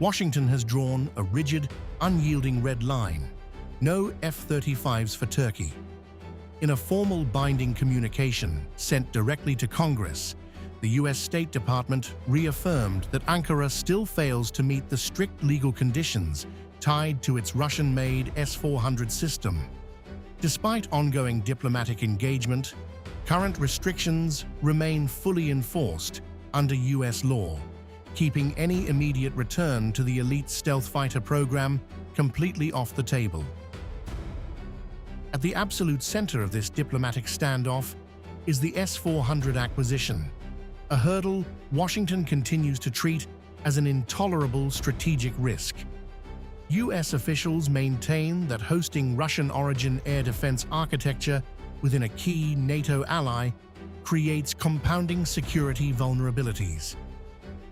Washington has drawn a rigid, unyielding red line: no F-35s for Turkey. In a formal binding communication sent directly to Congress, the US State Department reaffirmed that Ankara still fails to meet the strict legal conditions tied to its Russian-made S-400 system. Despite ongoing diplomatic engagement, current restrictions remain fully enforced under US law, keeping any immediate return to the elite stealth fighter program completely off the table. At the absolute center of this diplomatic standoff is the S-400 acquisition, a hurdle Washington continues to treat as an intolerable strategic risk. US officials maintain that hosting Russian-origin air defense architecture within a key NATO ally creates compounding security vulnerabilities.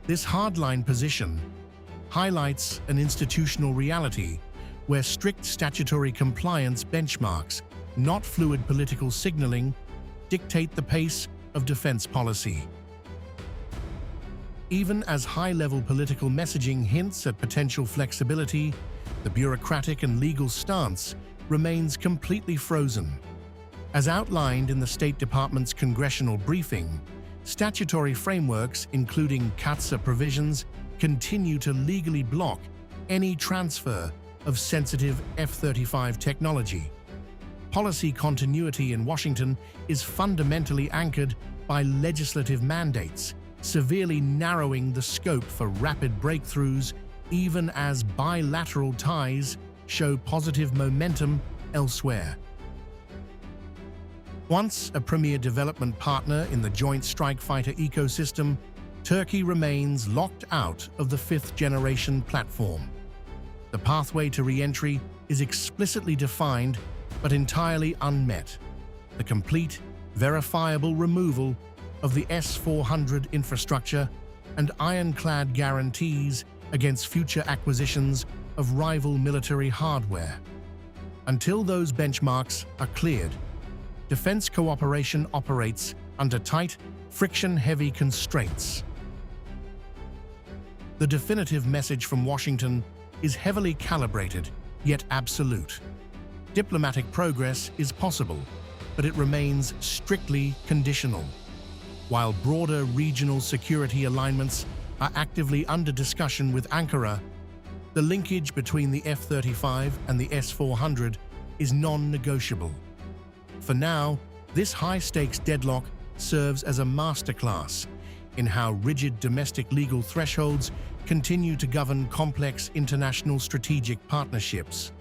This hardline position highlights an institutional reality where strict statutory compliance benchmarks, not fluid political signaling, dictate the pace of defense policy. Even as high-level political messaging hints at potential flexibility, the bureaucratic and legal stance remains completely frozen. As outlined in the State Department's congressional briefing, statutory frameworks, including CAATSA provisions, continue to legally block any transfer of sensitive F-35 technology. Policy continuity in Washington is fundamentally anchored by legislative mandates, severely narrowing the scope for rapid breakthroughs even as bilateral ties show positive momentum elsewhere. Once a premier development partner in the Joint Strike Fighter ecosystem, Turkey remains locked out of the fifth-generation platform. The pathway to re-entry is explicitly defined but entirely unmet: the complete, verifiable removal of the S-400 infrastructure and ironclad guarantees against future acquisitions of rival military hardware. Until those benchmarks are cleared, defense cooperation operates under tight, friction-heavy constraints. The definitive message from Washington is heavily calibrated, yet absolute. Diplomatic progress is possible, but it remains strictly conditional. While broader regional security alignments are actively under discussion with Ankara, the linkage between the F-35 and the S-400 is non-negotiable. For now, this high-stakes deadlock serves as a masterclass in how rigid domestic legal thresholds continue to govern complex international strategic partnerships.